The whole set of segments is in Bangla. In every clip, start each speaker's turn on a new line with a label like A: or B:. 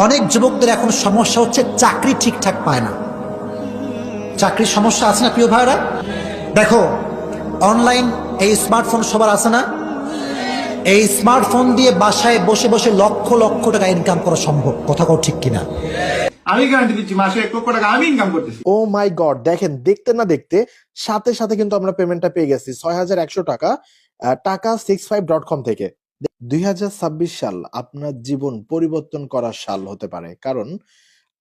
A: অনেক যুবকদের এখন সমস্যা হচ্ছে চাকরি ঠিকঠাক পায় না। চাকরির সমস্যা আছে না প্রিয় ভাইরা? দেখো, অনলাইন এই স্মার্টফোন সবার আছে না? এই স্মার্টফোন দিয়ে বাসায় বসে বসে লক্ষ লক্ষ টাকা ইনকাম করা সম্ভব, কথা কও ঠিক কিনা?
B: আমি গ্যারান্টি দিচ্ছি মাসে 1 লক্ষ টাকা আমি ইনকাম করতেছি।
C: ও মাই গড, দেখেন দেখতে না দেখতে সাথে সাথে কিন্তু আমরা পেমেন্টটা পেয়ে গেছি 6100 টাকা টাকা65.com থেকে। 2026 সাল আপনার জীবন পরিবর্তন করার সাল হতে পারে, কারণ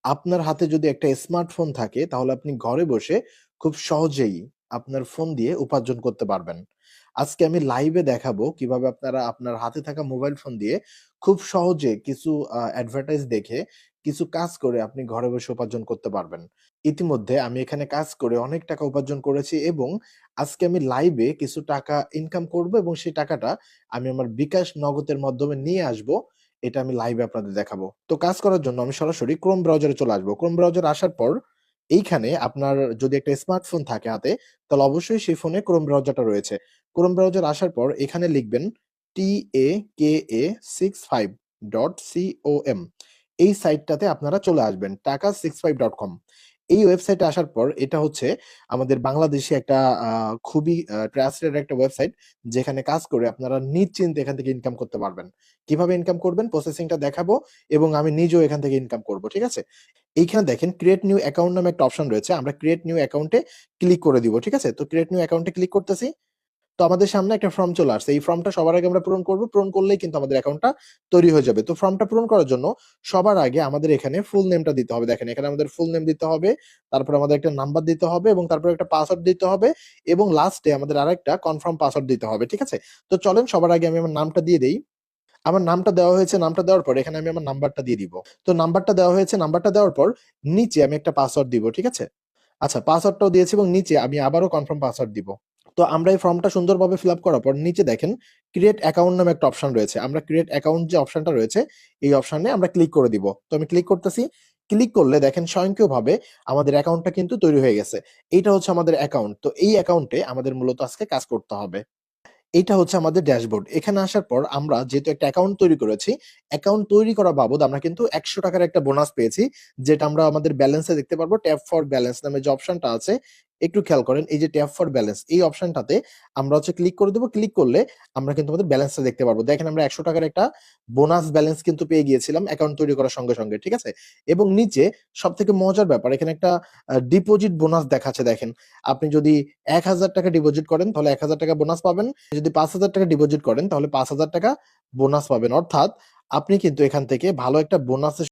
C: আপনার হাতে যদি একটা স্মার্টফোন থাকে তাহলে আপনি ঘরে বসে খুব সহজেই আপনার ফোন দিয়ে উপার্জন করতে পারবেন। আজকে আমি লাইভে দেখাবো কিভাবে আপনারা আপনার হাতে থাকা মোবাইল ফোন দিয়ে খুব সহজে কিছু অ্যাডভার্টাইজ দেখে কিছু কাজ করে আপনি ঘরে বসে উপার্জন করতে পারবেন। ইতিমধ্যে আমি এখানে কাজ করে অনেক টাকা উপার্জন করেছি এবং আজকে আমি লাইভে কিছু টাকা ইনকাম করব এবং সেই টাকাটা আমি আমার বিকাশ নগদের মাধ্যমে নিয়ে আসবো। এটা আমি লাইভে আপনাদের দেখাবো। তো কাজ করার জন্য আমি সরাসরি ক্রোম ব্রাউজারে চলে আসবো। ক্রোম ব্রাউজারে আসার পর এইখানে আপনার যদি একটা স্মার্টফোন থাকে হাতে, তাহলে অবশ্যই সেই ফোনে ক্রোম ব্রাউজারটা রয়েছে। ক্রোম ব্রাউজার আসার পর এখানে লিখবেন taka65.com। এই সাইটটাতে আপনারা চলে আসবেন, taka65.com। এই ওয়েবসাইটে আসার পর এটা হচ্ছে আমাদের বাংলাদেশী একটা খুবই ট্রাস্টেড একটা ওয়েবসাইট, যেখানে কাজ করে আপনারা নিশ্চিন্তে এখান থেকে ইনকাম করতে পারবেন। কিভাবে ইনকাম করবেন প্রসেসিংটা দেখাবো এবং আমি নিজেও এখান থেকে ইনকাম করব, ঠিক আছে? এইখানে দেখেন ক্রিয়েট নিউ অ্যাকাউন্ট নামে একটা অপশন রয়েছে। আমরা ক্রিয়েট নিউ অ্যাকাউন্টে ক্লিক করে দিব, ঠিক আছে? তো ক্রিয়েট নিউ অ্যাকাউন্টে ক্লিক করতেছি। তো আমাদের সামনে একটা ফর্ম চলে আসছে। এই ফর্মটা সবার আগে আমরা পূরণ করব। পূরণ করলেই কিন্তু আমাদের অ্যাকাউন্টটা তৈরি হয়ে যাবে। তো ফর্মটা পূরণ করার জন্য সবার আগে আমাদের এখানে ফুল নেমটা দিতে হবে। দেখেন এখানে আমাদের ফুল নেম দিতে হবে। তারপর আমাদের একটা নাম্বার দিতে হবে এবং তারপর একটা পাসওয়ার্ড দিতে হবে এবং লাস্টে আমাদের আরেকটা কনফার্ম পাসওয়ার্ড দিতে হবে, ঠিক আছে? তো চলেন সবার আগে আমি আমার নামটা দিয়ে দেই। আমার নামটা দেওয়া হয়েছে, নামটা দেওয়ার পর এখানে আমি আমার নাম্বারটা দিয়ে দিব। তো নাম্বারটা দেওয়া হয়েছে, নাম্বারটা দেওয়ার পর নিচে আমি একটা পাসওয়ার্ড দিব, ঠিক আছে? আচ্ছা, পাসওয়ার্ডটাও দিয়েছি এবং নিচে আমি আবারও কনফার্ম পাসওয়ার্ড দিব। তো আমরা এই ফর্মটা সুন্দরভাবে ফিল আপ করার পর নিচে দেখেন ক্রিয়েট অ্যাকাউন্ট নামে একটা অপশন রয়েছে। আমরা ক্রিয়েট অ্যাকাউন্ট যে অপশনটা রয়েছে এই অপশনে আমরা ক্লিক করে দিব। তো আমি ক্লিক করতেছি। ক্লিক করলে দেখেন স্বয়ংক্রিয়ভাবে আমাদের অ্যাকাউন্টটা কিন্তু তৈরি হয়ে গেছে। এইটা হচ্ছে আমাদের অ্যাকাউন্ট। তো এই অ্যাকাউন্টে আমাদের মূলত আজকে কাজ করতে হবে। এইটা হচ্ছে আমাদের ড্যাশবোর্ড। এখানে আসার পর আমরা যেহেতু একটা অ্যাকাউন্ট তৈরি করেছি, অ্যাকাউন্ট তৈরি করা বাবদ আমরা কিন্তু ৳১০০ র একটা বোনাস পেয়েছি। যেটা আমরা আমাদের ব্যালেন্সে দেখতে পারবো। ট্যাপ ফর ব্যালেন্স নামে যে অপশনটা আছে, একটু খেয়াল করেন। এই যে ট্যাপ ফর ব্যালেন্স এই অপশনটাতে আমরা হচ্ছে ক্লিক করে দেব। ক্লিক করলে আমরা কিন্তু আমাদের ব্যালেন্সটা দেখতে পারবো। দেখেন আমরা ৳১০০ র একটা বোনাস ব্যালেন্স কিন্তু পেয়ে গিয়েছিলাম অ্যাকাউন্ট তৈরি করার সঙ্গে, সঙ্গে। ঠিক আছে? এবং নিচে সবথেকে মজার ব্যাপার এখানে একটা ডিপোজিট বোনাস দেখাচ্ছে দেখেন। আপনি যদি ৳১,০০০ ডিপোজিট করেন তাহলে ৳১,০০০ বোনাস পাবেন। যদি ৳৫,০০০ ডিপোজিট করেন তাহলে ৳৫,০০০ বোনাস পাবেন। অর্থাৎ আপনি কিন্তু এখান থেকে ভালো একটা বোনাসের